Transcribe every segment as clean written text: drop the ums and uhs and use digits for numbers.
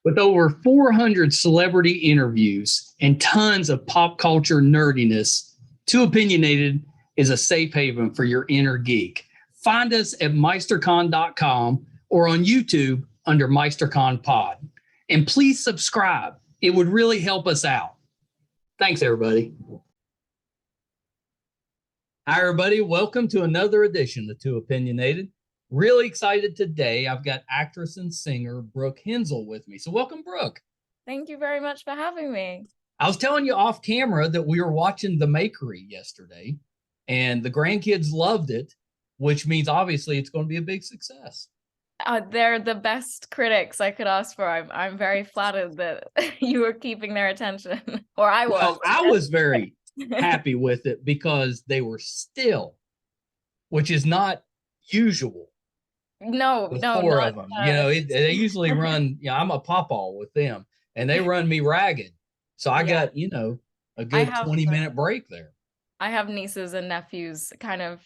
With over 400 celebrity interviews and tons of pop culture nerdiness, Too Opinionated is a safe haven for your inner geek. Find us at meistercon.com or on YouTube under MeisterCon Pod. And please subscribe. It would really help us out. Thanks, everybody. Hi, everybody. Welcome to another edition of Too Opinionated. Really excited today. I've got actress and singer Brooke Henzell with me. So welcome, Brooke. Thank you very much for having me. I was telling you off camera that we were watching the Makery yesterday, and the grandkids loved it, which means obviously it's going to be a big success. They're the best critics I could ask for. I'm very flattered that you were keeping their attention, or I was. Well, I was very happy with it because they were still, which is not usual. No, Four of them. They usually run. I'm a pawpaw with them, and they run me ragged. So I got a good 20-minute break there. I have nieces and nephews, kind of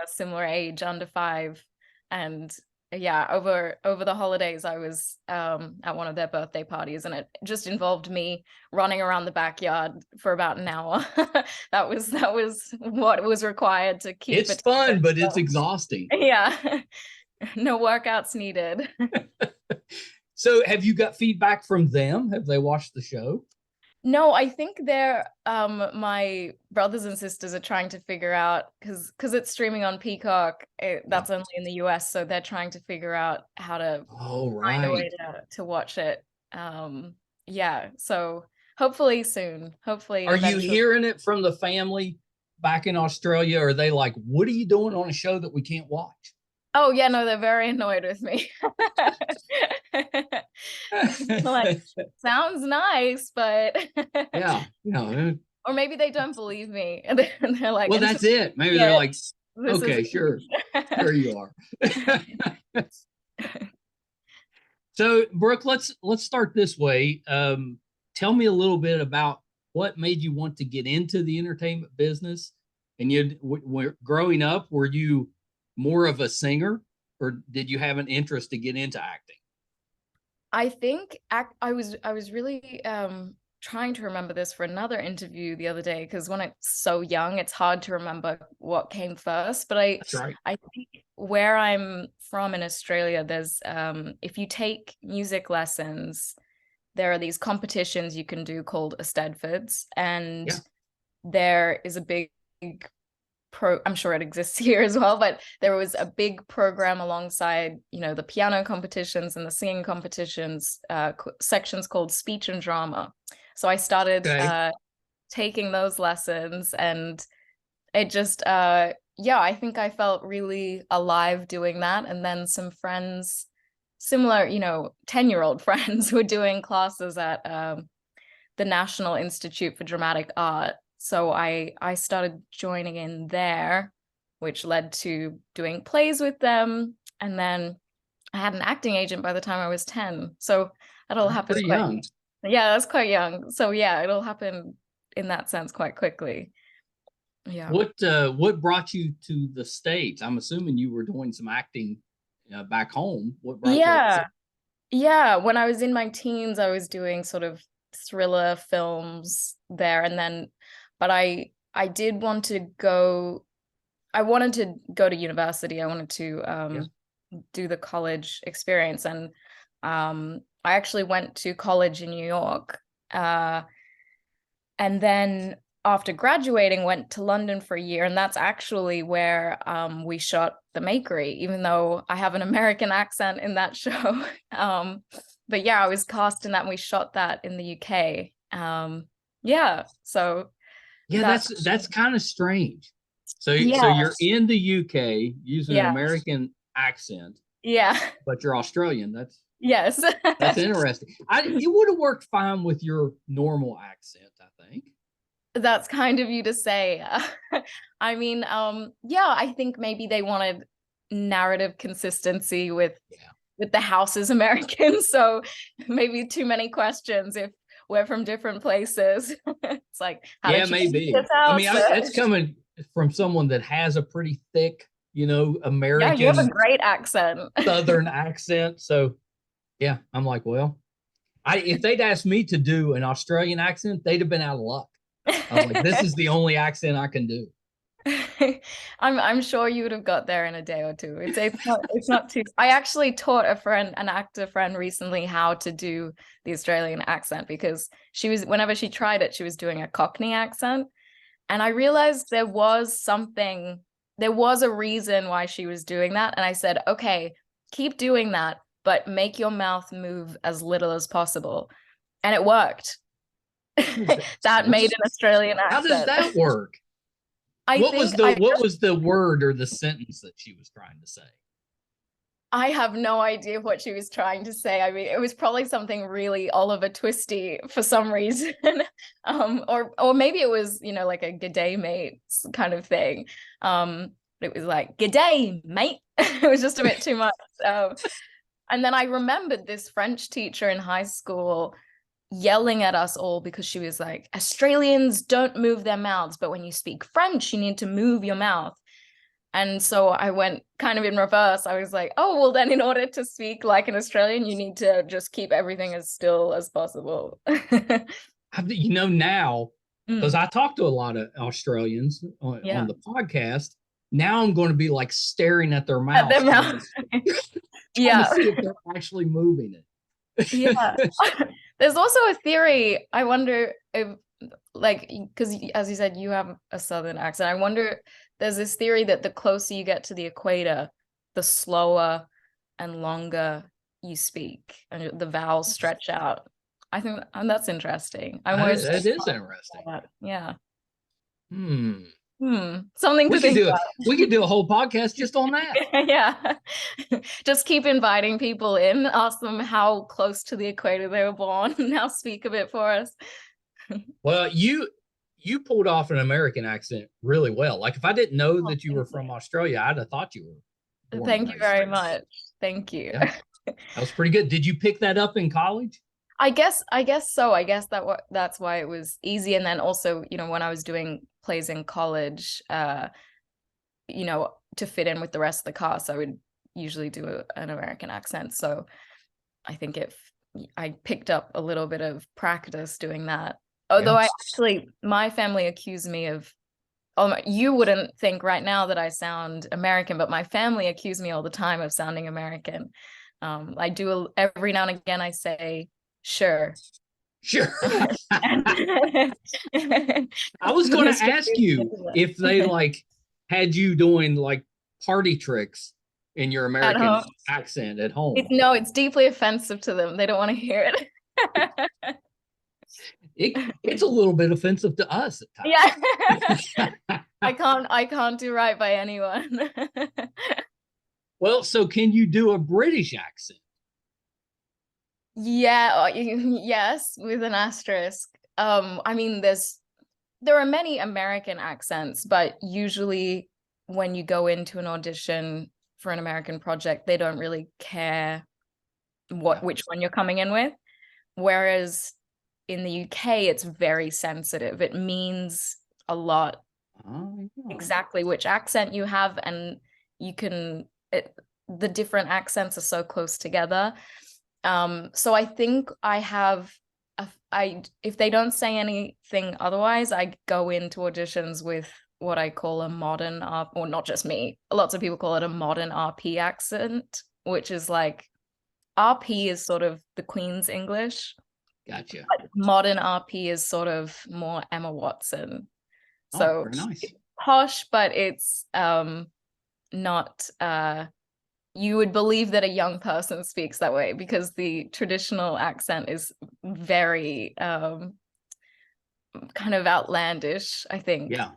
similar age, under 5, and over the holidays I was at one of their birthday parties, and it just involved me running around the backyard for about an hour. that was what was required to keep it. It's fun, but it's exhausting. Yeah. No workouts needed. So have you got feedback from them? Have they watched the show? No, I think they're my brothers and sisters are trying to figure out, because it's streaming on Peacock. That's only in the US, so they're trying to figure out how to find a way to watch it. So hopefully soon. Hopefully. Are you hearing it from the family back in Australia? Are they like, what are you doing on a show that we can't watch? Oh, yeah, no, they're very annoyed with me. Like, sounds nice, but yeah. Or maybe they don't believe me. And they're like, well, that's it. Maybe they're like, okay, sure. There you are. So, Brooke, let's start this way. Tell me a little bit about what made you want to get into the entertainment business. And growing up, were you more of a singer, or did you have an interest to get into acting? I think I was really trying to remember this for another interview the other day, because when it's so young, it's hard to remember what came first. But I think where I'm from in Australia, there's if you take music lessons, there are these competitions you can do called Eisteddfods, and there is a big I'm sure it exists here as well, but there was a big program alongside, the piano competitions and the singing competitions, sections called speech and drama. So I started taking those lessons, and it just, I think I felt really alive doing that. And then some friends, similar, 10-year-old friends, were doing classes at the National Institute for Dramatic Art. So I started joining in there, which led to doing plays with them. And then I had an acting agent by the time I was 10. So it all happened pretty young. Yeah, that's quite young. So yeah, it'll happen in that sense quite quickly. Yeah. What brought you to the States? I'm assuming you were doing some acting back home. What brought you? Yeah. When I was in my teens, I was doing sort of thriller films there, and then. But I did want to go. I wanted to go to university. I wanted to do the college experience, and I actually went to college in New York, and then after graduating, went to London for a year, and that's actually where we shot the Makery. Even though I have an American accent in that show, but yeah, I was cast in that, and we shot that in the UK. So. Yeah, that's kind of strange. So you're in the UK using an American accent. Yeah. But you're Australian. That's interesting. It would have worked fine with your normal accent, I think. That's kind of you to say. I mean, I think maybe they wanted narrative consistency with the house is American, so maybe too many questions if we're from different places. It's like, maybe. I mean, that's coming from someone that has a pretty thick, American. Yeah, you have a great accent. Southern accent. So, yeah, I'm like, well, If they'd asked me to do an Australian accent, they'd have been out of luck. I was like, this is the only accent I can do. I'm sure you would have got there in a day or two. It's not too. I actually taught an actor friend recently how to do the Australian accent, because whenever she tried it, she was doing a Cockney accent. And I realized there was a reason why she was doing that. And I said, okay, keep doing that, but make your mouth move as little as possible. And it worked. That made an Australian accent. How does that work? What was the word or the sentence that she was trying to say? I have no idea what she was trying to say. I mean, it was probably something really Oliver Twisty for some reason. Or maybe it was, like a "G'day, mate" kind of thing. It was like, "G'day, mate." It was just a bit too much. And then I remembered this French teacher in high school yelling at us all because she was like, "Australians don't move their mouths, but when you speak French, you need to move your mouth." And so I went kind of in reverse. I was like, oh, well, then in order to speak like an Australian, you need to just keep everything as still as possible. Now, because I talk to a lot of Australians on the podcast, now I'm going to be like staring at their mouths. Yeah. To see if they're actually moving it. Yeah. There's also a theory. I wonder if, because as you said, you have a Southern accent. I wonder, there's this theory that the closer you get to the equator, the slower and longer you speak, and the vowels stretch out. I think that's interesting. That is interesting. Yeah. Something to think about. We could do a whole podcast just on that. Yeah. Just keep inviting people in, ask them how close to the equator they were born, and now speak a bit for us. Well, you pulled off an American accent really well. Like, if I didn't know that you were from Australia, I'd have thought you were. Thank you very much. Thank you. Yeah. That was pretty good. Did you pick that up in college? I guess so. I guess that's why it was easy. And then also, when I was doing plays in college, to fit in with the rest of the cast, I would usually do an American accent. So I think I picked up a little bit of practice doing that. Although my family accused me of, you wouldn't think right now that I sound American, but my family accused me all the time of sounding American. I do every now and again, I say, sure. I was going to ask you if they had you doing party tricks in your American accent at home. It's deeply offensive to them. They don't want to hear it. It's a little bit offensive to us at times. Yeah. I can't do right by anyone. Well, so can you do a British accent? Yeah, yes, with an asterisk. I mean, there are many American accents, but usually when you go into an audition for an American project, they don't really care which one you're coming in with. Whereas in the UK, it's very sensitive. It means a lot exactly which accent you have, and the different accents are so close together. So I think I have if they don't say anything otherwise, I go into auditions with what I call a modern or not just me, lots of people call it a modern RP accent, which is RP is sort of the Queen's English. Gotcha. Modern RP is sort of more Emma Watson. So very nice. It's posh, but it's not you would believe that a young person speaks that way, because the traditional accent is very kind of outlandish, I think. Yeah.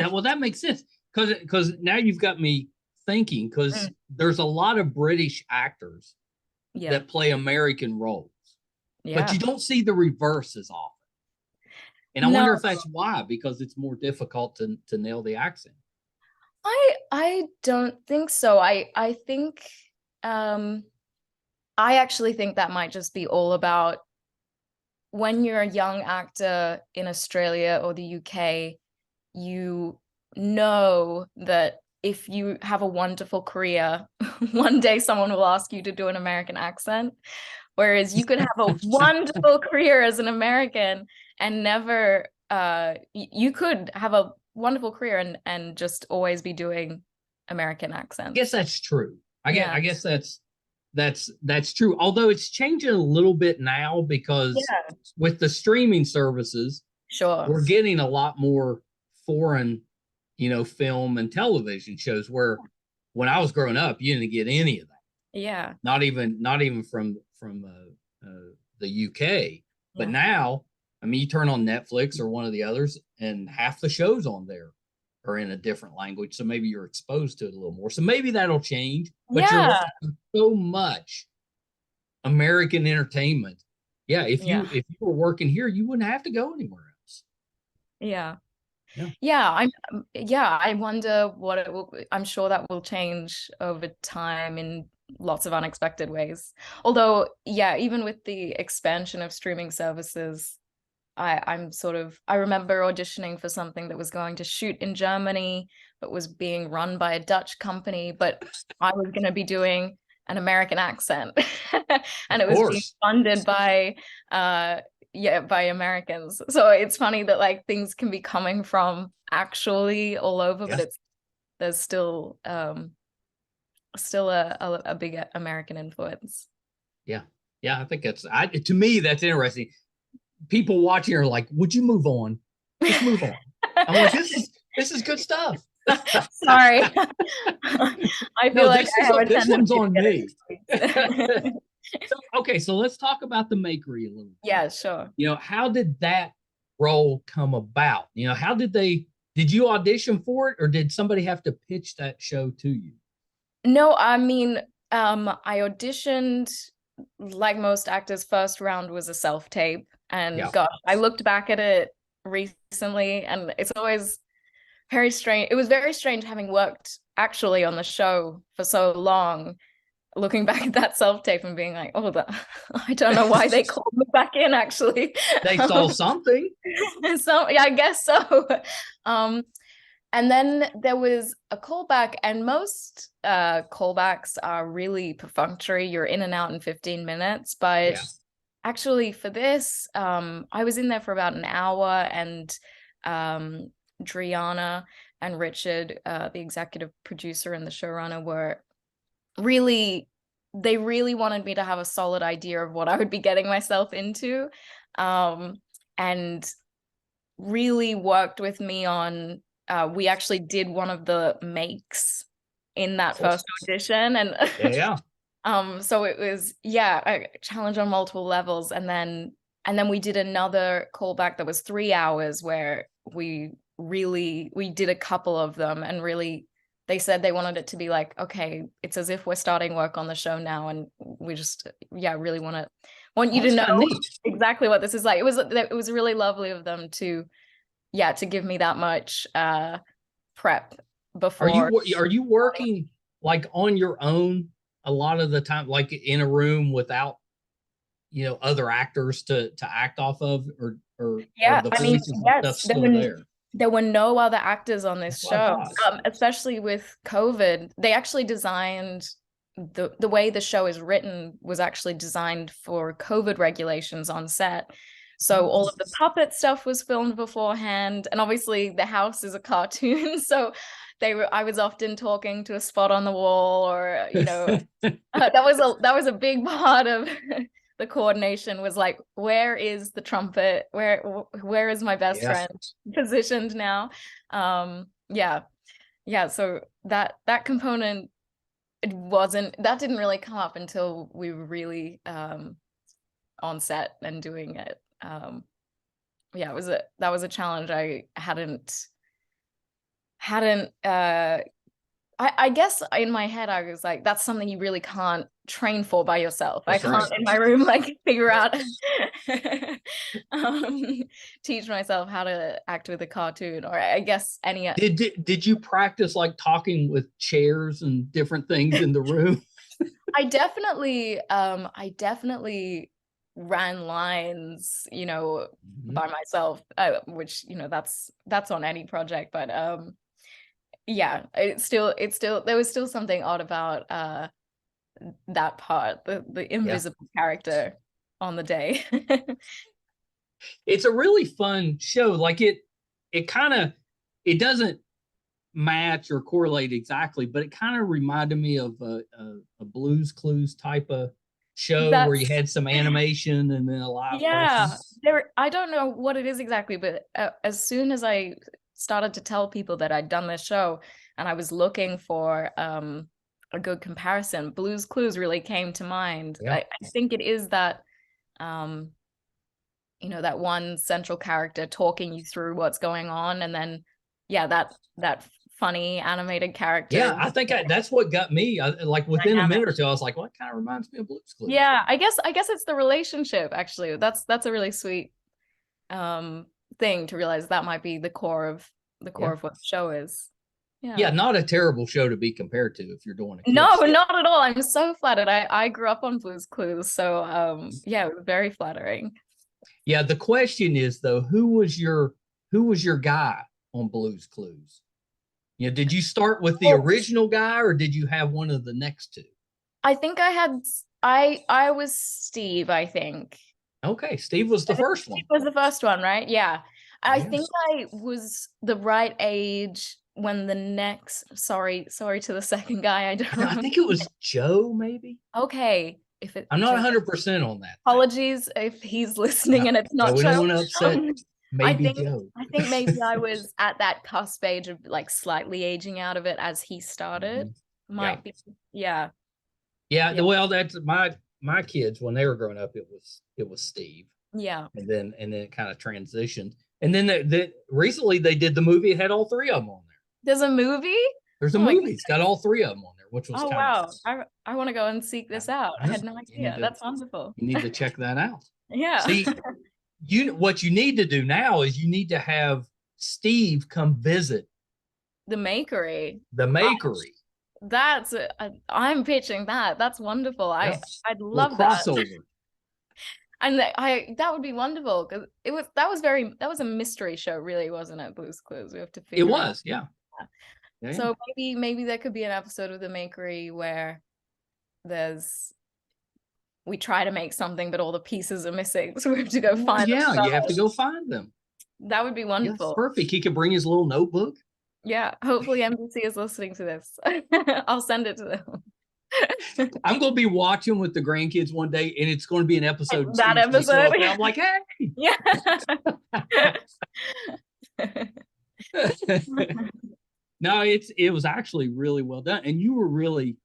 Well, that makes sense, because now you've got me thinking, because there's a lot of British actors that play American roles, but you don't see the reverse as often. And I wonder if that's why, because it's more difficult to nail the accent. I don't think so. I think I actually think that might just be all about when you're a young actor in Australia or the UK, you know that if you have a wonderful career, one day someone will ask you to do an American accent. Whereas you could have a wonderful career as an American and never, you could have a wonderful career and just always be doing American accents. I guess that's true. I guess that's true. Although it's changing a little bit now because with the streaming services, we're getting a lot more foreign, film and television shows, where when I was growing up, you didn't get any of that. Yeah. Not even from the UK. But now, I mean, you turn on Netflix or one of the others, and half the shows on there are in a different language. So maybe you're exposed to it a little more. So maybe that'll change. But you're watching so much American entertainment. Yeah, if you were working here, you wouldn't have to go anywhere else. Yeah. I wonder what it will. I'm sure that will change over time in lots of unexpected ways. Although, even with the expansion of streaming services, I remember auditioning for something that was going to shoot in Germany, but was being run by a Dutch company, but I was going to be doing an American accent. And it was being funded by Americans. So it's funny that like things can be coming from actually all over, but there's still a big American influence. Yeah, I think to me that's interesting. People watching are like, would you move on? Just move on. I'm like, this is good stuff. Sorry. I feel like this one's on me. So let's talk about the Makery a little bit. Yeah, sure. How did that role come about? Did you audition for it, or did somebody have to pitch that show to you? No, I mean, I auditioned like most actors. First round was a self-tape, and gosh, I looked back at it recently, and it's always very strange. It was very strange having worked actually on the show for so long, looking back at that self-tape and being like, I don't know why they called me back in, actually. They saw something. I guess so. And then there was a callback, and most callbacks are really perfunctory. You're in and out in 15 minutes. But actually for this, I was in there for about an hour, and Driana and Richard, the executive producer and the showrunner, they really wanted me to have a solid idea of what I would be getting myself into, and really worked with me on, we actually did one of the makes in that first audition, and so it was a challenge on multiple levels. And then we did another callback that was 3 hours, where we did a couple of them, and really they said they wanted it to be like, okay, it's as if we're starting work on the show now, and we just really want you to know exactly what this is like. It was really lovely of them to give me that much prep before. Are you working like on your own a lot of the time, like in a room without other actors to act off of, or the voices and stuff still there? There were no other actors on this show, especially with COVID. They actually designed the way the show is written was actually designed for COVID regulations on set. So all of the puppet stuff was filmed beforehand, and obviously the house is a cartoon. So I was often talking to a spot on the wall, or that was a big part of the coordination, was like, where is the trumpet? Where is my best friend positioned now? So that component, that didn't really come up until we were really on set and doing it. That was a challenge I hadn't I guess in my head I was like, that's something you really can't train for by yourself. I can't in my room like figure out teach myself how to act with a cartoon, or I guess any. Did you practice like talking with chairs and different things in the room? I definitely ran lines, by myself, which that's on any project, but yeah, it's still there was still something odd about that part, the invisible character on the day. It's a really fun show. Like it kind of, it doesn't match or correlate exactly, but it kind of reminded me of a Blues Clues type of show where you That's had some animation and then a live yeah. person. I don't know what it is exactly, but as soon as I started to tell people that I'd done this show and I was looking for a good comparison, Blues Clues really came to mind. Yeah. I think it is that um that one central character talking you through what's going on, and then that funny animated character. Yeah, I think that's what got me. Like within a minute or two, I was like, "Well, it kind of reminds me of Blue's Clues." Yeah, I guess it's the relationship. Actually, that's a really sweet thing to realize. That might be the core of what the show is. Yeah, not a terrible show to be compared to if you're doing it. No, not at all. I'm so flattered. I grew up on Blue's Clues, so yeah, it was very flattering. Yeah, the question is though, who was your guy on Blue's Clues? You know, did you start with the original guy or did you have one of the next two? I think I was Steve, I think. Okay, Steve was the first one. Steve was the first one, right? Yeah. I think I was the right age when the next sorry to the second guy. I don't know. I think it was Joe, maybe. Okay. I'm not 100% on that. Apologies if he's listening and it's not Joe. We don't upset. Maybe Joe. I think maybe I was at that cusp age of like slightly aging out of it as he started. Might be. Yeah. Yeah. Well, that's my kids when they were growing up. It was Steve. Yeah. And then it kind of transitioned. And then recently they did the movie. It had all three of them on there. There's a movie? There's a movie. It's got all three of them on there, which was wow. I want to go and seek this out. I had no idea. That's wonderful. You need to check that out. Yeah. See, what you need to do now is you need to have Steve come visit the Makery. That's I'm pitching that. That's wonderful. I'd love that. Crossover. And that would be wonderful because that was a mystery show, really, wasn't it? Blue's Clues. We have to figure. It was, yeah. So maybe there could be an episode of the Makery where we try to make something, but all the pieces are missing, so we have to go find them. Yeah, you have to go find them. That would be wonderful. Yes, perfect. He could bring his little notebook. Yeah, hopefully NBC is listening to this. I'll send it to them. I'm going to be watching with the grandkids one day, and it's going to be an episode. That episode. I'm like, hey. Yeah. No, it was actually really well done, and you were really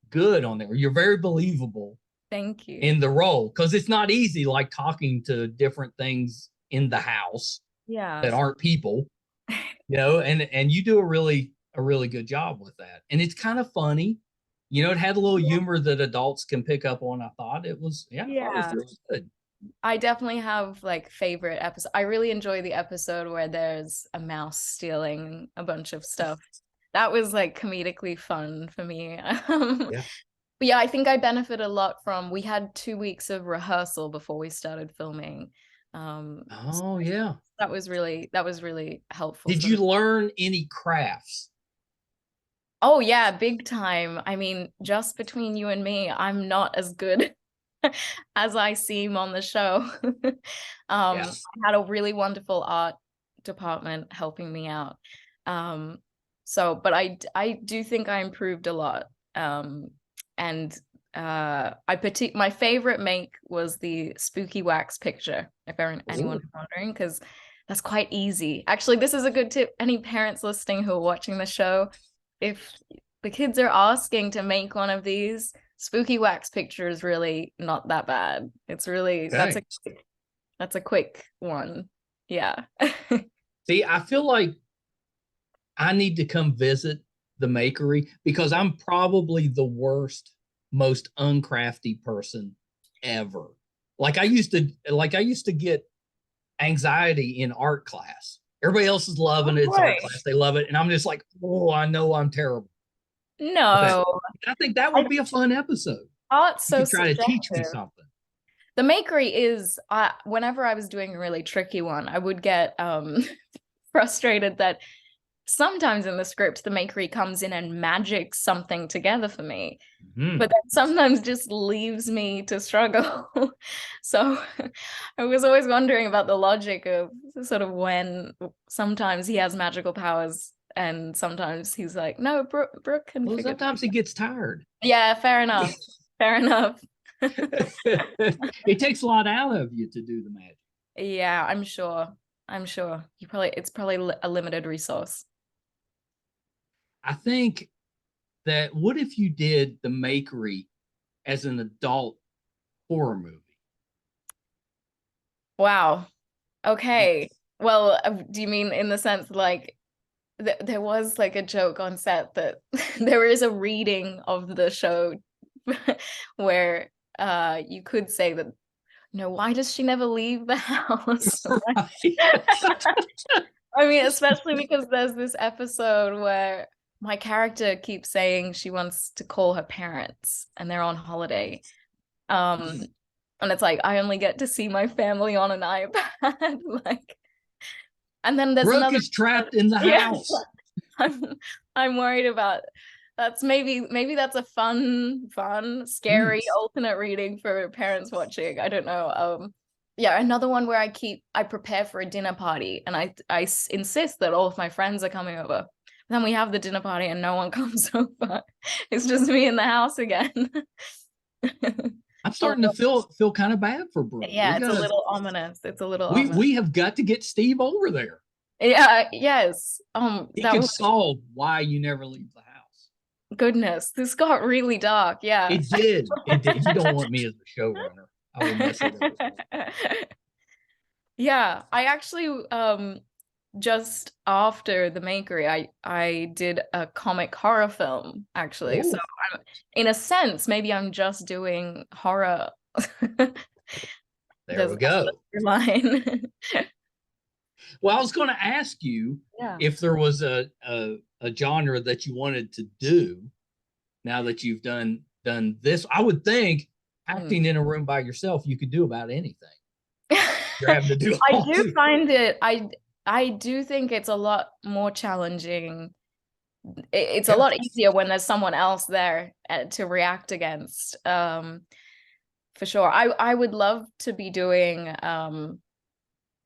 good on there. You're very believable. Thank you. In the role, because it's not easy, like talking to different things in the house. Yeah. That aren't people. And you do a really good job with that, and it's kind of funny. It had a little humor that adults can pick up on. I thought it was, it was really good. I definitely have like favorite episodes. I really enjoy the episode where there's a mouse stealing a bunch of stuff. That was like comedically fun for me. But yeah, I think I benefit a lot from. We had 2 weeks of rehearsal before we started filming. That was really helpful. Did you learn any crafts? Oh yeah, big time. I mean, just between you and me, I'm not as good as I seem on the show. I had a really wonderful art department helping me out. But I do think I improved a lot. My favorite make was the spooky wax picture, if anyone is wondering, because that's quite easy. Actually, this is a good tip. Any parents listening who are watching the show, if the kids are asking to make one of these, spooky wax picture is really not that bad. It's really, that's a quick one. Yeah. See, I feel like I need to come visit the Makery because I'm probably the worst, most uncrafty person ever. Like I used to get anxiety in art class. Everybody else is loving it. It's art class. They love it. And I'm just like, oh, I know I'm terrible. No. I think that would be a fun episode. Art's so try to teach me something. The Makery is, whenever I was doing a really tricky one, I would get frustrated that sometimes in the script, the Makery comes in and magics something together for me. Mm. But that sometimes just leaves me to struggle. So I was always wondering about the logic of sort of when sometimes he has magical powers and sometimes he's like, no, Brooke can figure sometimes he gets tired. Yeah, fair enough. Fair enough. It takes a lot out of you to do the magic. Yeah, I'm sure. It's probably a limited resource. I think that what if you did the Makery as an adult horror movie? Wow. Okay. Well, do you mean in the sense like there was like a joke on set that there is a reading of the show where you could say that, why does she never leave the house? I mean, especially because there's this episode where my character keeps saying she wants to call her parents and they're on holiday. And it's like, I only get to see my family on an iPad. And then there's Brooke another is trapped in the house. I'm worried about that's maybe that's a fun, scary alternate reading for parents watching. I don't know. Yeah, another one where I prepare for a dinner party and I insist that all of my friends are coming over. Then we have the dinner party and no one comes over. It's just me in the house again. I'm starting to feel kind of bad for Brooke. Yeah, it's a little ominous. We have got to get Steve over there. Yeah, yes. He can solve why you never leave the house. Goodness, this got really dark. Yeah. It did. You don't want me as the showrunner. I will mess it up. Yeah, I actually just after the Makery, I did a comic horror film actually. Ooh. So in a sense, maybe I'm just doing horror. There we go. Line. Well, I was going to ask you if there was a genre that you wanted to do now that you've done this. I would think acting in a room by yourself, you could do about anything. You're having to do I do find it, I do think it's a lot more challenging. It's a lot easier when there's someone else there to react against. For sure. I would love to be doing, I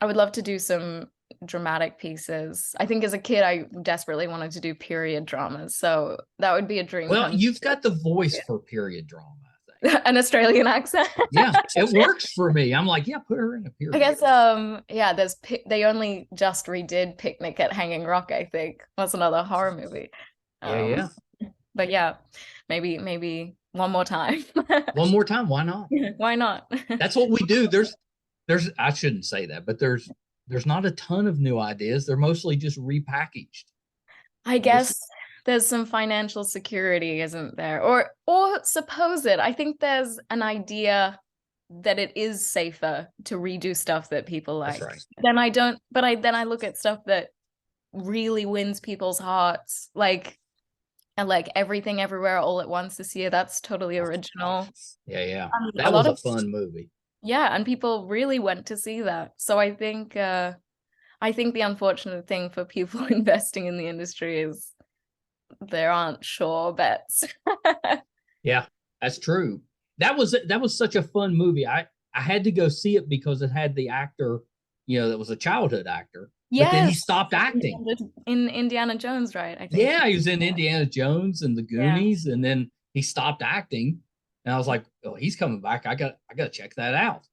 would love to do some dramatic pieces. I think as a kid, I desperately wanted to do period dramas. So that would be a dream. Well, you've got the voice for period drama. An Australian accent. Yeah, it works for me. I'm like, yeah, put her in a period. I guess yeah, they only just redid Picnic at Hanging Rock, I think. That's another horror movie. Yeah. But yeah, maybe one more time. One more time, why not? Why not? That's what we do. There's I shouldn't say that, but there's not a ton of new ideas. They're mostly just repackaged. I guess there's some financial security, isn't there? Or suppose it. I think there's an idea that it is safer to redo stuff that people like. That's right. Then I don't, but then I look at stuff that really wins people's hearts, like Everything Everywhere All at Once this year. That's totally original. Yeah. That was a fun movie. Yeah, and people really went to see that. So I think the unfortunate thing for people investing in the industry is there aren't sure bets. Yeah, that's true. That was such a fun movie. I had to go see it because it had the actor, that was a childhood actor. Yeah. But then he stopped acting. In Indiana Jones, right? I think. Yeah, he was in Indiana Jones and the Goonies, and then he stopped acting. And I was like, oh, he's coming back. I got to check that out.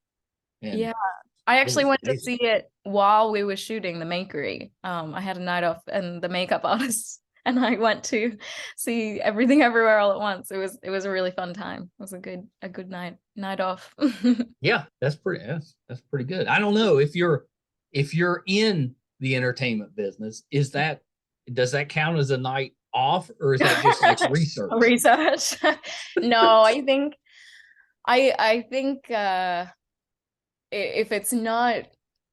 And yeah. I actually went to see it while we were shooting the Makery. I had a night off and the makeup artist, and I went to see Everything Everywhere All at Once. It was a really fun time. It was a good night off. Yeah, that's pretty good. I don't know if you're in the entertainment business, does that count as a night off, or is that just like research? No, I think if it's not,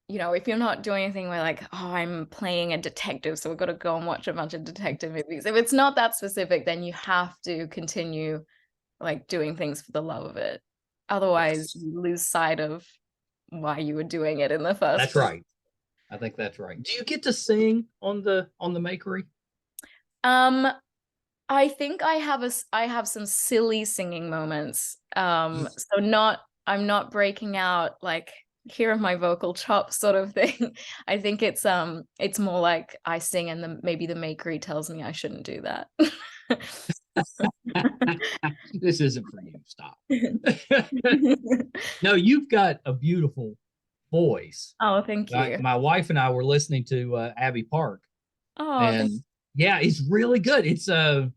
if you're not doing anything where like, oh, I'm playing a detective, so we've got to go and watch a bunch of detective movies. If it's not that specific, then you have to continue like doing things for the love of it. Otherwise, you lose sight of why you were doing it in the first place. That's right. I think that's right. Do you get to sing on the Makery? Um, I think I have some silly singing moments. So I'm not breaking out like here are my vocal chops sort of thing. I think it's more like I sing and maybe the Makery tells me I shouldn't do that. This isn't for you. Stop. No, you've got a beautiful voice. Oh, thank you. My wife and I were listening to Abbey Park, Oh, and yeah, it's really good. It's I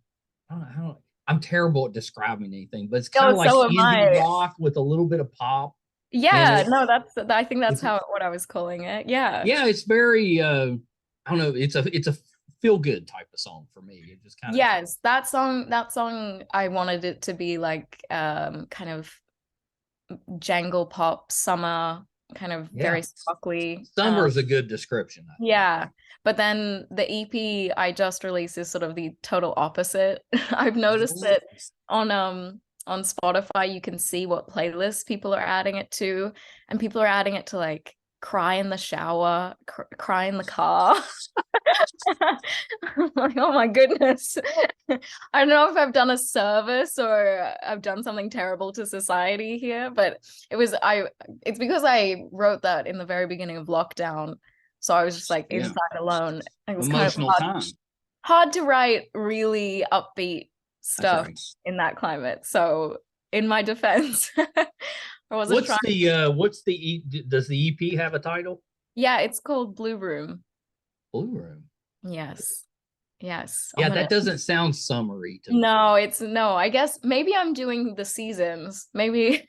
don't, I'm terrible at describing anything, but it's kind oh, of like so am indie I. rock with a little bit of pop. And Yeah, no, I think that's it's how what I was calling it. Yeah. yeah, it's very I don't know, it's a feel good type of song for me. It just kind of Yes, that song I wanted it to be like kind of jangle pop summer, kind of yeah. very sparkly. Summer is a good description. Yeah. But then the EP I just released is sort of the total opposite. I've noticed that on Spotify you can see what playlists people are adding it to, and people are adding it to like cry in the shower, cry in the car. I'm like, oh my goodness. I don't know if I've done a service or I've done something terrible to society here, but it's because I wrote that in the very beginning of lockdown. So I was just like Yeah. inside alone. It was Emotional kind of time. hard to write really upbeat stuff Right. in that climate. So in my defense, I wasn't trying. What's the does the EP have a title? Yeah, it's called Blue Room. Blue Room. Yes. Yes. Yeah, that doesn't sound summery to me. No, I guess maybe I'm doing the seasons. Maybe.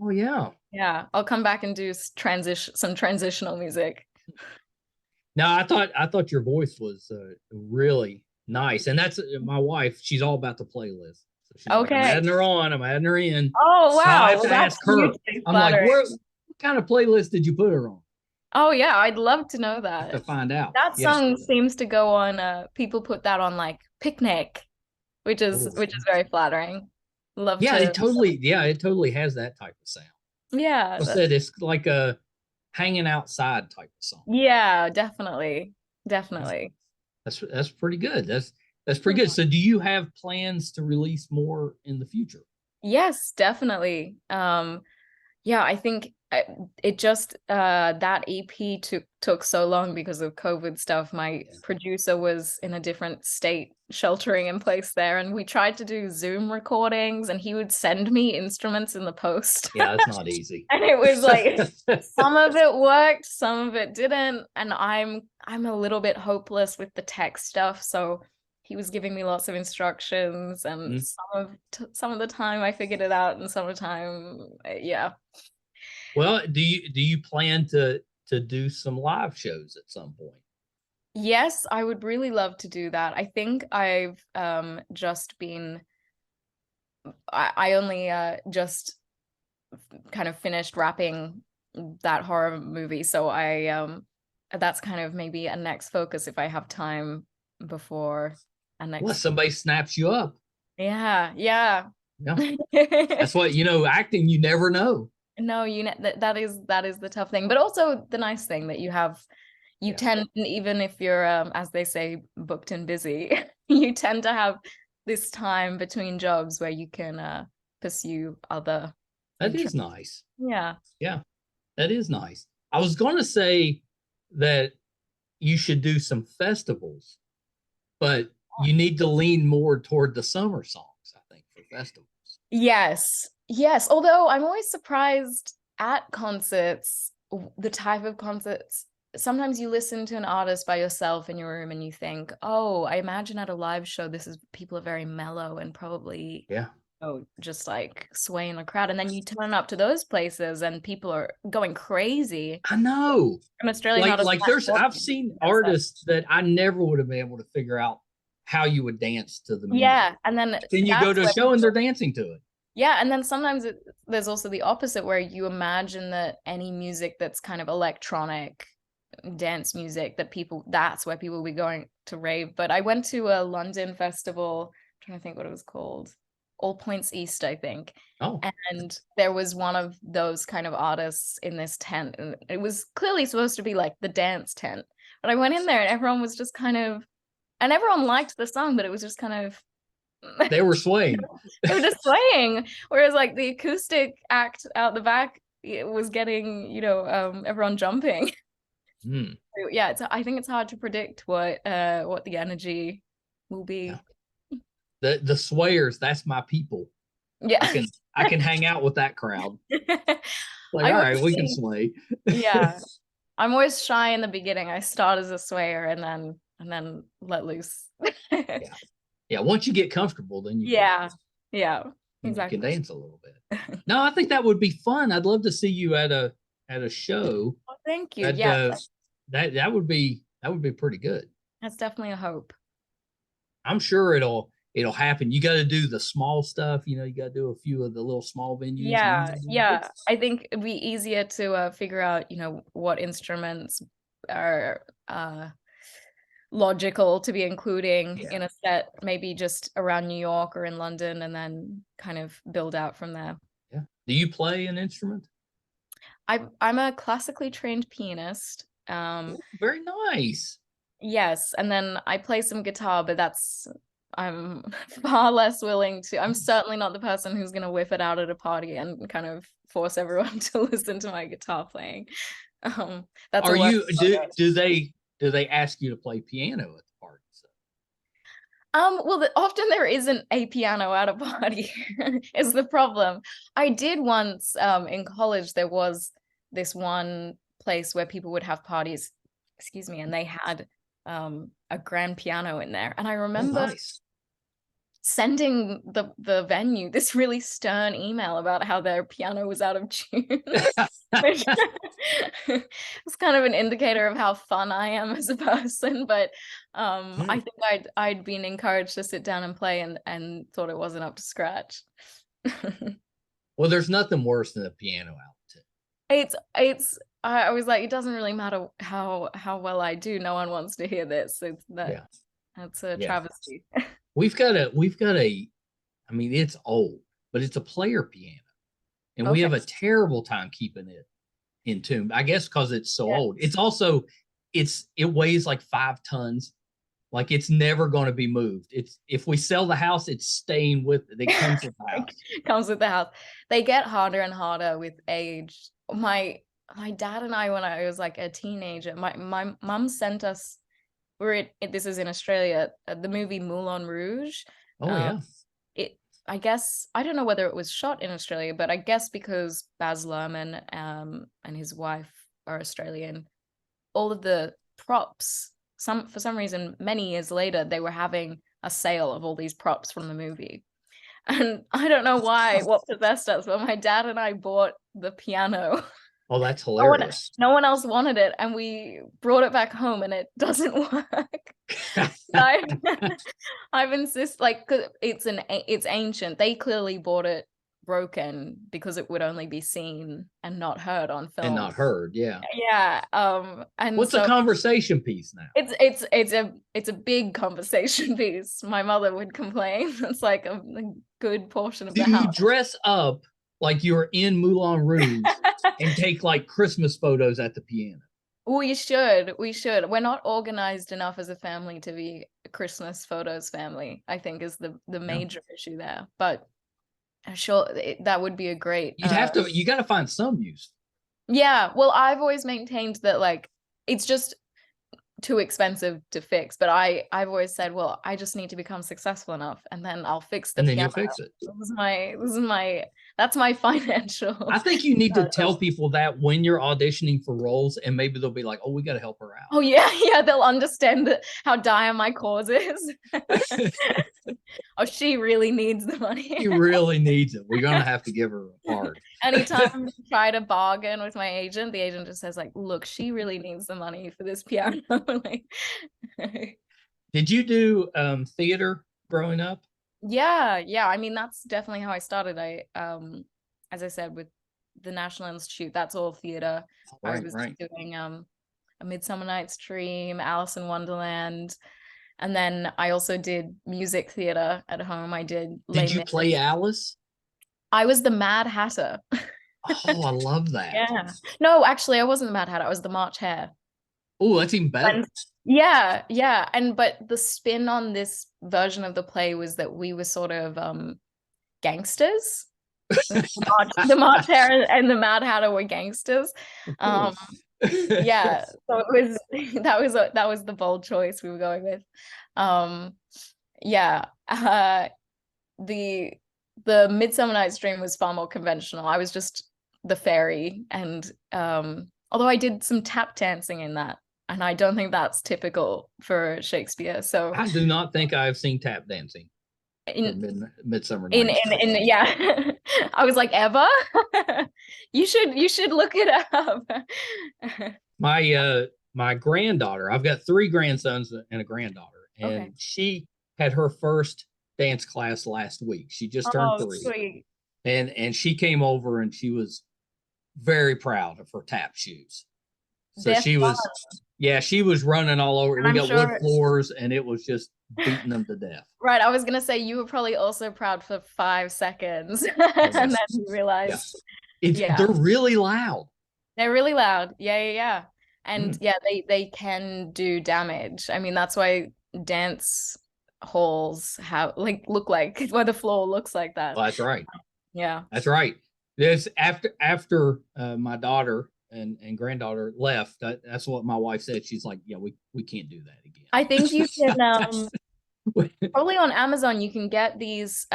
Oh yeah. Yeah, I'll come back and do some transitional music. No, I thought your voice was really nice, and that's my wife. She's all about the playlist. So she's like, I'm Okay. adding her on. I'm adding her in. Oh So I wow. have to ask her. I'm like, flattering. what kind of playlist did you put her on? Oh yeah, I'd love to know I have to that. find out. That Yeah. song seems to go on people put that on like Picnic, which is very flattering. Love Yeah, to. it totally has that type of sound. Yeah. I said it's like a hanging outside type of song. Yeah, definitely. Definitely. That's pretty good. That's pretty good. So do you have plans to release more in the future? Yes, definitely. Yeah, I think it just that EP took so long because of COVID stuff. My producer was in a different state, sheltering in place there, and we tried to do Zoom recordings, and he would send me instruments in the post. Yeah, it's not easy. And it was like some of it worked, some of it didn't, and I'm a little bit hopeless with the tech stuff, so he was giving me lots of instructions, and some of the time I figured it out, and some of the time, yeah. Well, do you plan to do some live shows at some point? Yes, I would really love to do that. I think I've just been I only just kind of finished wrapping that horror movie, so I that's kind of maybe a next focus if I have time before a next. Unless somebody snaps you up. Yeah. That's what acting, you never know. No, that is the tough thing, but also the nice thing that you tend, even if you're as they say, booked and busy, you tend to have this time between jobs where you can pursue other. That is nice. Yeah, that is nice. I was going to say that you should do some festivals, but you need to lean more toward the summer songs, I think, for festivals. Yes. Although I'm always surprised at concerts, the type of concerts. Sometimes you listen to an artist by yourself in your room and you think, oh, I imagine at a live show, people are very mellow and probably just like swaying the crowd. And then you turn up to those places and people are going crazy. I know. From Australia, I've seen artists that I never would have been able to figure out how you would dance to the music. Yeah, and then you go to a show and they're dancing to it. Yeah, and then sometimes there's also the opposite where you imagine that any music that's kind of electronic dance music that's where people will be going to rave. But I went to a London festival, I'm trying to think what it was called. All Points East, I think. Oh. And there was one of those kind of artists in this tent, and it was clearly supposed to be like the dance tent. But I went in there and everyone was just kind of, and everyone liked the song, but it was just kind of, they were swaying. They were just swaying. Whereas like the acoustic act out the back, it was getting, everyone jumping. So, yeah, I think it's hard to predict what the energy will be. Yeah. The swayers, that's my people. Yeah, I can hang out with that crowd. Like, all right, we can sway. Yeah, I'm always shy in the beginning. I start as a swayer and then let loose. Yeah. Once you get comfortable, then you exactly. You can dance a little bit. No, I think that would be fun. I'd love to see you at a show. Oh, thank you. That would be pretty good. That's definitely a hope. I'm sure it'll happen. You got to do the small stuff. You got to do a few of the little small venues. Yeah. I think it'd be easier to figure out, what instruments are logical to be including in a set, maybe just around New York or in London, and then kind of build out from there. Yeah. Do you play an instrument? I'm a classically trained pianist. Very nice. Yes, and then I play some guitar, but I'm far less willing to. I'm certainly not the person who's going to whip it out at a party and kind of force everyone to listen to my guitar playing. That's do they ask you to play piano at the party? Well, often there isn't a piano at a party is the problem. I did once in college. There was this one place where people would have parties, and they had a grand piano in there, and I remember sending the venue this really stern email about how their piano was out of tune. Which was kind of an indicator of how fun I am as a person, but I think I'd been encouraged to sit down and play and thought it wasn't up to scratch. Well, there's nothing worse than a piano out. I was like, it doesn't really matter how well I do. No one wants to hear this. That's a travesty. We've got a, I mean, it's old, but it's a player piano. And we have a terrible time keeping it in tune. I guess because it's so old. It's also, it weighs like 5 tons. Like it's never going to be moved. If we sell the house, it's staying with it. It comes with the house. Comes with the house. They get harder and harder with age. My dad and I, when I was like a teenager, my mom sent us. This is in Australia. The movie Moulin Rouge. Oh yeah. I guess, I don't know whether it was shot in Australia, but I guess because Baz Luhrmann and his wife are Australian, all of the props, for some reason, many years later, they were having a sale of all these props from the movie. And I don't know what possessed us, but my dad and I bought the piano. Oh, that's hilarious. No one else wanted it, and we brought it back home, and it doesn't work. I've insisted, like, 'cause it's ancient. They clearly bought it broken because it would only be seen and not heard on film. And not heard, yeah. Yeah. And what's a conversation piece now? It's a big conversation piece. My mother would complain. It's like a good portion of the house. Do you dress up like you're in Moulin Rouge and take like Christmas photos at the piano? We should. We're not organized enough as a family to be a Christmas photos family, I think is the major issue there. But sure, that would be a great. You got to find some use. Yeah. Well, I've always maintained that like it's just too expensive to fix, but I've always said, well, I just need to become successful enough, and then I'll fix the piano. And then you'll fix it. That's my financial. I think you need to tell people that when you're auditioning for roles, and maybe they'll be like, oh, we got to help her out. Oh yeah, they'll understand how dire my cause is. Oh, she really needs the money. She really needs it. We're gonna have to give her a part. Anytime I try to bargain with my agent, the agent just says like, look, she really needs the money for this piano. Did you do theater growing up? Yeah. I mean, that's definitely how I started. I as I said, with the National Institute, that's all theater. I was doing A Midsummer Night's Dream, Alice in Wonderland, And then I also did music theater at home. I did Did you play Alice? I was the Mad Hatter. Oh, I love that. Yeah. No, actually, I wasn't the Mad Hatter. I was the March Hare. Oh, that's even better. Yeah, yeah. But the spin on this version of the play was that we were sort of gangsters. The March Hare and the Mad Hatter were gangsters. Yeah. So it was that was the bold choice we were going with. Yeah. The Midsummer Night's Dream was far more conventional. I was just the fairy, and although I did some tap dancing in that, and I don't think that's typical for Shakespeare. So I do not think I've seen tap dancing in Midsummer Night's Dream. Yeah. I was like, ever? You should look it up. My granddaughter, I've got 3 grandsons and a granddaughter, and she had her first dance class last week. She just turned 3. Sweet. And she came over and she was very proud of her tap shoes. So she was running all over. We got wood floors, and it was just beating them to death. Right. I was gonna say you were probably also proud for 5 seconds, and then you realized they're really loud. They're really loud. Yeah. And they can do damage. I mean, that's why dance halls look like where the floor looks like that. Well, that's right. Yeah, that's right. There's after my daughter and granddaughter left. That's what my wife said. She's like, yeah, we can't do that again. I think you can probably on Amazon you can get these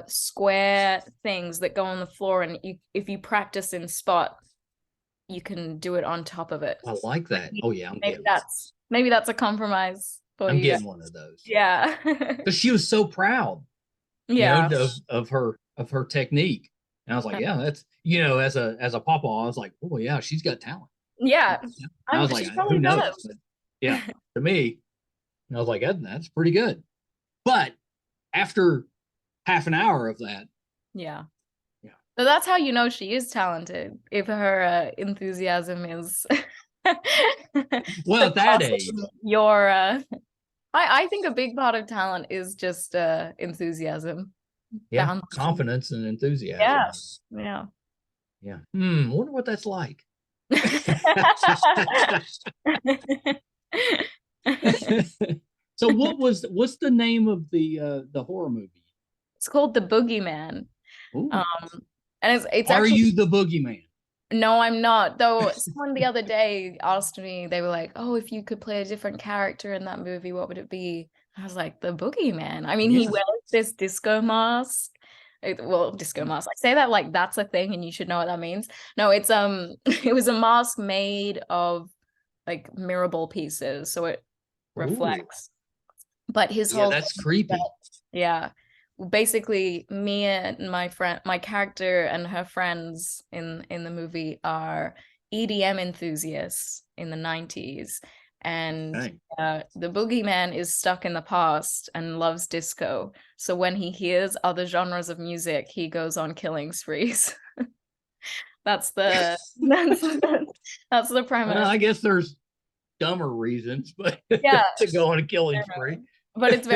square things that go on the floor, and if you practice in spot, you can do it on top of it. I like that. Oh yeah, maybe that's a compromise for you. I'm getting one of those. Yeah, because she was so proud. Yeah, of her technique, and I was like, yeah, that's as a papa, I was like, oh yeah, she's got talent. Yeah, I was like, who knows? But, yeah, to me, I was like, that's pretty good. But after half an hour of that, yeah. So that's how you know she is talented, if her enthusiasm is well at that age. I think a big part of talent is just enthusiasm. Yeah, confidence and enthusiasm. Yeah. Wonder what that's like. So what's the name of the horror movie? It's called The Boogeyman. And it's Are you the boogeyman? No, I'm not. Though someone the other day asked me, they were like, oh, if you could play a different character in that movie, what would it be? I was like, the boogeyman. I mean, he wears this disco mask. Disco mask. I say that like that's a thing and you should know what that means. No, it's it was a mask made of like mirror ball pieces, so it reflects. But his whole that's creepy. Basically me and my character and her friends in the movie are EDM enthusiasts in the 90s, and the boogeyman is stuck in the past and loves disco, so when he hears other genres of music he goes on killing sprees. That's the premise. Well, I guess there's dumber reasons, but to go on a killing spree. But it's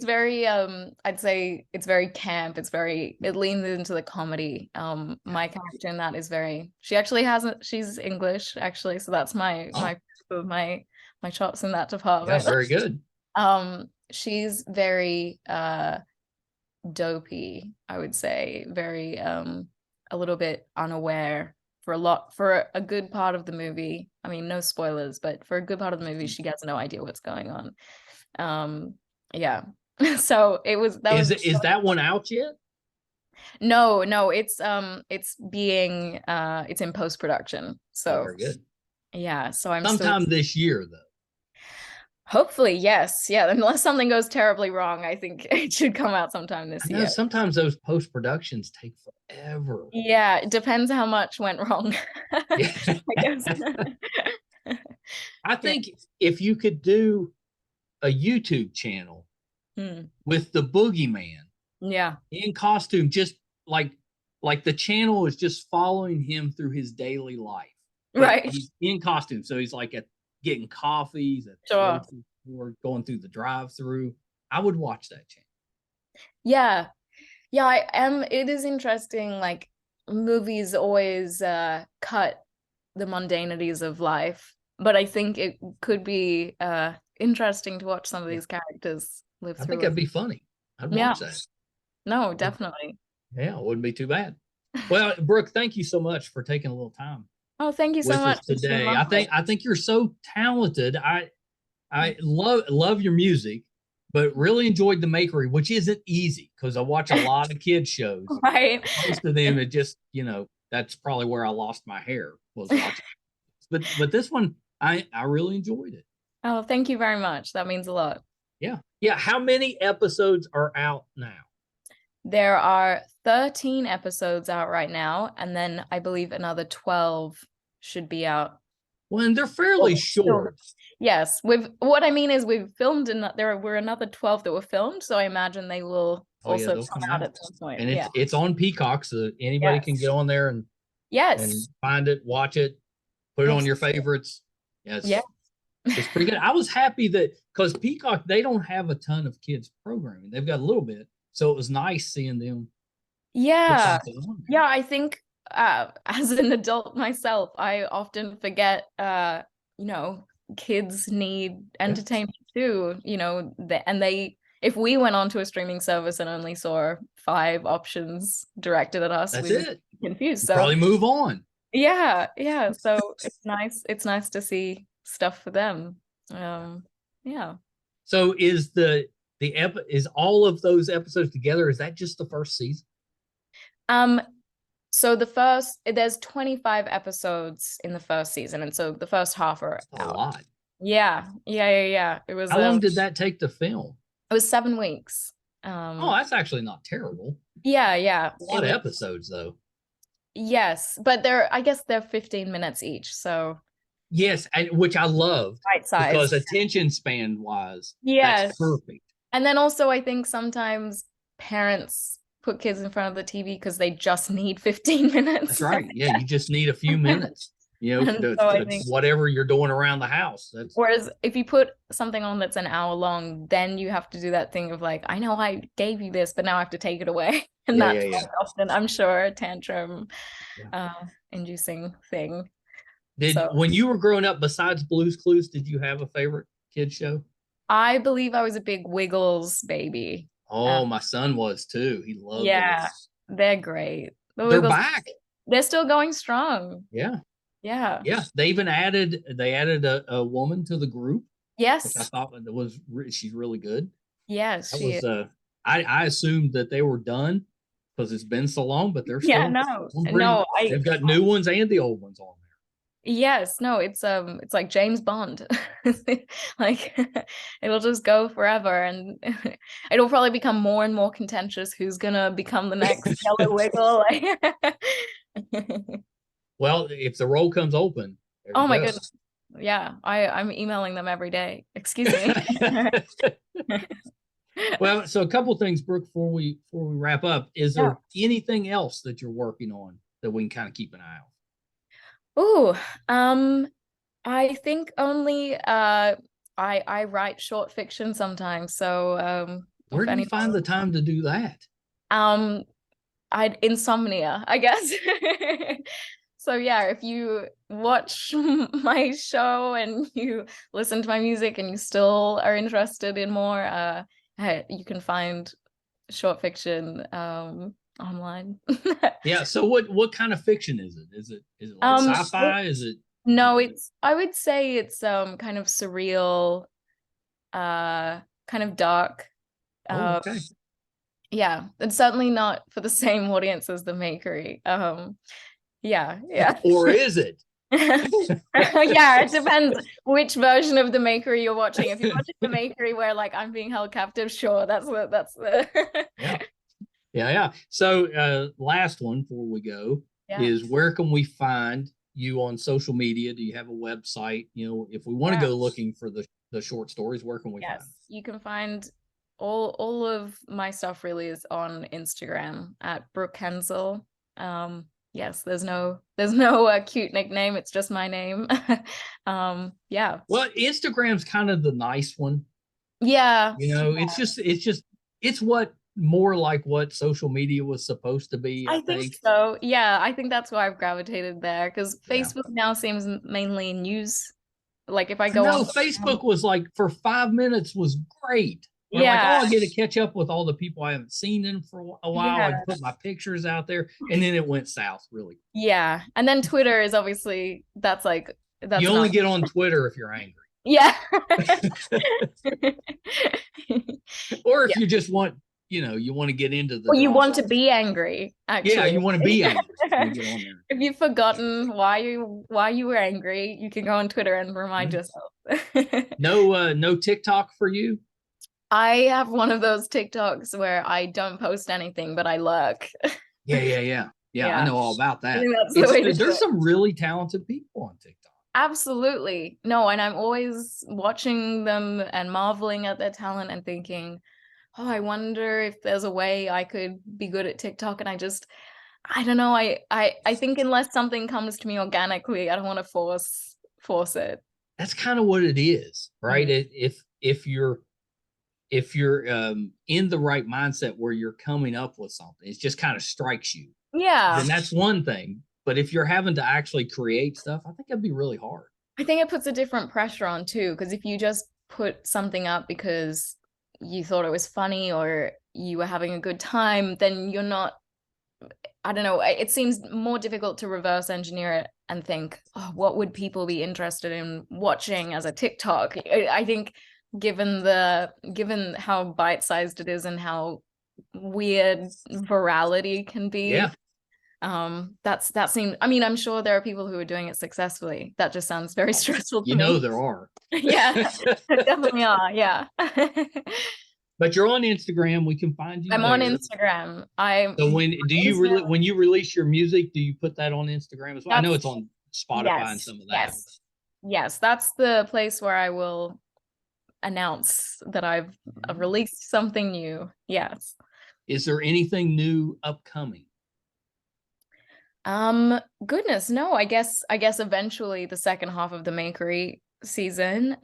very I'd say it's very camp. It leans into the comedy. My character in that is she's English actually, so that's my chops in that department. Yeah, very good. She's very dopey, I would say, very a little bit unaware for a good part of the movie. I mean, no spoilers, but for a good part of the movie she has no idea what's going on. So is that one out yet? No, it's in post-production, so very good. So I'm sometime this year though. Hopefully, yes. Unless something goes terribly wrong, I think it should come out sometime this year. Sometimes those post-productions take forever. Yeah, it depends how much went wrong. I guess. I think if you could do a YouTube channel with the boogeyman in costume, just like the channel is just following him through his daily life, right? He's in costume, so he's like getting coffees. Sure. or going through the drive-through, I would watch that channel. Yeah. Yeah, I am. It is interesting. Like movies always cut the mundanities of life, but I think it could be interesting to watch some of these characters live I through think it. that'd be funny. I'd Yeah. watch that. No, definitely. Yeah, it wouldn't be too bad. Well, Brooke, thank you so much for taking a little time Oh, thank you so with us much. today. I think you're so talented. I love your music, but really enjoyed the Makery, which isn't easy because I watch a lot of kids shows. Right. Most of them, it just, that's probably where I lost my hair, was watching. But this one, I really enjoyed it. Oh, thank you very much. That means a lot. Yeah. Yeah. How many episodes are out now? There are 13 episodes out right now, and then I believe another 12 should be out. Well, and they're fairly short. Yes. What I mean is we've filmed there were another 12 that were filmed, so I imagine they will also come out at some point. And it's on Peacock, so anybody can get on there and find it, watch it, put it on your favorites. Yes. Yeah. It's pretty good. I was happy that because Peacock, they don't have a ton of kids programming. They've got a little bit. So it was nice seeing them. Yeah. Yeah, I think as an adult myself, I often forget kids need entertainment too, if we went onto a streaming service and only saw 5 options directed at us, we would be confused. So probably move on. Yeah. So it's nice to see stuff for them. Yeah. So is is all of those episodes together? Is that just the first season? So there's 25 episodes in the first season, and so the first half are out. A lot. Yeah. It was. How long did that take to film? It was 7 weeks. That's actually not terrible. Yeah. A lot of episodes though. Yes, but I guess they're 15 minutes each, so. Yes, which I love. Right size. Because attention span wise, that's perfect. And then also I think sometimes parents put kids in front of the TV because they just need 15 minutes. That's right. Yeah, you just need a few minutes. Whatever you're doing around the house. Whereas if you put something on that's an hour long, then you have to do that thing of like, I know I gave you this, but now I have to take it away. And that's often, I'm sure, a tantrum inducing thing. When you were growing up, besides Blue's Clues, did you have a favorite kid show? I believe I was a big Wiggles baby. Oh, my son was too. He loved Wiggles. They're great. They're back. They're still going strong. Yeah. Yeah. They even added a woman to the group. Yes. Which I thought she's really good. Yes, she is. I assumed that they were done because it's been so long, but they're still they've got new ones and the old ones on there. Yes, no, it's like James Bond. Like it'll just go forever, and it'll probably become more and more contentious who's gonna become the next Yellow Wiggle. Well, if the role comes open. Oh my goodness. Yeah, I'm emailing them every day. Excuse me. Well, so a couple things, Brooke, before we wrap up. Is there anything else that you're working on that we can kind of keep an eye on? I think only I write short fiction sometimes. So where do you find the time to do that? Insomnia, I guess. So yeah, if you watch my show and you listen to my music and you still are interested in more, you can find short fiction online. Yeah. So what kind of fiction is it? Is it like sci-fi? Is it? No, I would say it's kind of surreal, kind of dark. Okay. Yeah, it's certainly not for the same audience as the Makery. Yeah. Or is it? Yeah, it depends which version of the Makery you're watching. If you're watching the Makery where like I'm being held captive, sure, that's the Yeah. So last one before we go is, where can we find you on social media? Do you have a website? If we want to go looking for the short stories, where can we find them? You can find all of my stuff really is on Instagram at Brooke Henzell. Yes, there's no cute nickname. It's just my name. Yeah. Well, Instagram's kind of the nice one. Yeah. It's what more like what social media was supposed to be, I think. So. Yeah, I think that's why I've gravitated there, because Facebook now seems mainly news. Like if I go on Facebook was like for 5 minutes was great. We're like, oh, I get to catch up with all the people I haven't seen in for a while. Yeah. I can put my pictures out there, and then it went south really. Yeah, and then Twitter is obviously that's you only get on Twitter if you're angry. Yeah. Or if you just want, you want to get into the. Well, you want to be angry, actually. Yeah, you want to be angry. Get on there. If you've forgotten why you were angry, you can go on Twitter and remind yourself. No TikTok for you? I have one of those TikToks where I don't post anything, but I lurk. Yeah. I know all about that. There's some really talented people on TikTok. Absolutely. No, and I'm always watching them and marveling at their talent and thinking, oh, I wonder if there's a way I could be good at TikTok. And I don't know. I think unless something comes to me organically, I don't want to force it. That's kind of what it is, right? Mm-hmm. If you're in the right mindset where you're coming up with something, it just kind of strikes you. Yeah. Then that's one thing. But if you're having to actually create stuff, I think it'd be really hard. I think it puts a different pressure on too, because if you just put something up because you thought it was funny or you were having a good time, then you're not, I don't know, it seems more difficult to reverse engineer it and think, oh, what would people be interested in watching as a TikTok? I think given how bite-sized it is and how weird virality can be, that seems, I mean, I'm sure there are people who are doing it successfully. That just sounds very stressful to me. There are. Yeah, there definitely are. Yeah. But you're on Instagram. We can find you. I'm on Instagram. So when you release your music, do you put that on Instagram as well? I know it's on Spotify and some of that. Yes, that's the place where I will announce that I've released something new. Yes. Is there anything new upcoming? Goodness, no. I guess eventually the second half of the Makery season.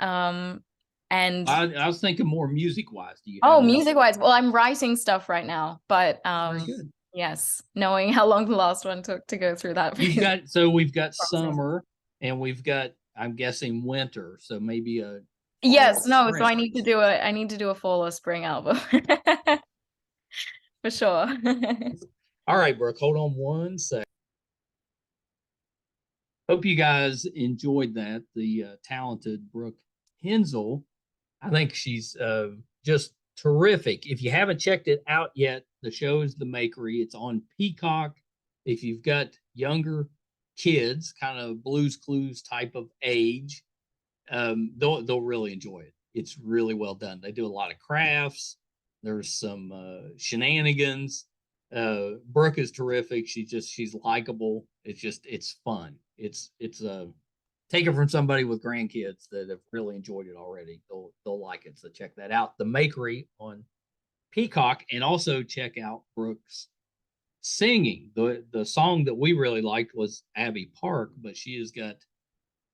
And I was thinking more music-wise. Do you? Music-wise. Well, I'm writing stuff right now, but very good. Yes, knowing how long the last one took to go through that. We've got summer, and we've got, I'm guessing, winter. So maybe a So I need to do a fall or spring album for sure. All right, Brooke, hold on one sec. Hope you guys enjoyed that. The talented Brooke Henzell. I think she's just terrific. If you haven't checked it out yet, the show is The Makery. It's on Peacock. If you've got younger kids, kind of Blue's Clues type of age, they'll really enjoy it. It's really well done. They do a lot of crafts. There's some shenanigans. Brooke is terrific. She's likable. It's fun. It's take it from somebody with grandkids that have really enjoyed it already. They'll like it. So check that out. The Makery on Peacock, and also check out Brooke's singing. The song that we really liked was Abbey Park, but she has got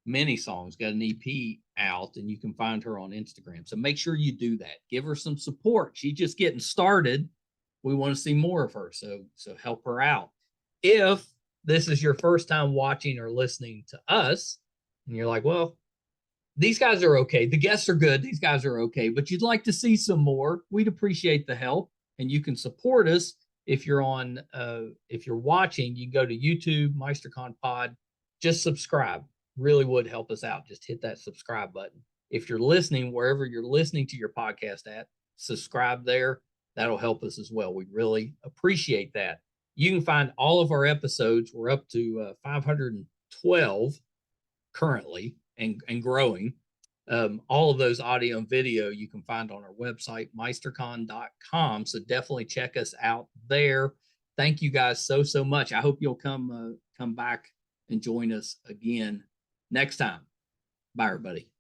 many songs, got an EP out, and you can find her on Instagram. So make sure you do that. Give her some support. She's just getting started. We want to see more of her. So help her out. If this is your first time watching or listening to us, and you're like, well, these guys are okay. The guests are good. These guys are okay. But you'd like to see some more, we'd appreciate the help. And you can support us if you're watching. You can go to YouTube, MeisterCon Pod. Just subscribe. Really would help us out. Just hit that subscribe button. If you're listening, wherever you're listening to your podcast at, subscribe there. That'll help us as well. We really appreciate that. You can find all of our episodes. We're up to 512 currently and growing. All of those audio and video you can find on our website, meistercon.com. So definitely check us out there. Thank you guys so much. I hope you'll come back and join us again next time. Bye, everybody.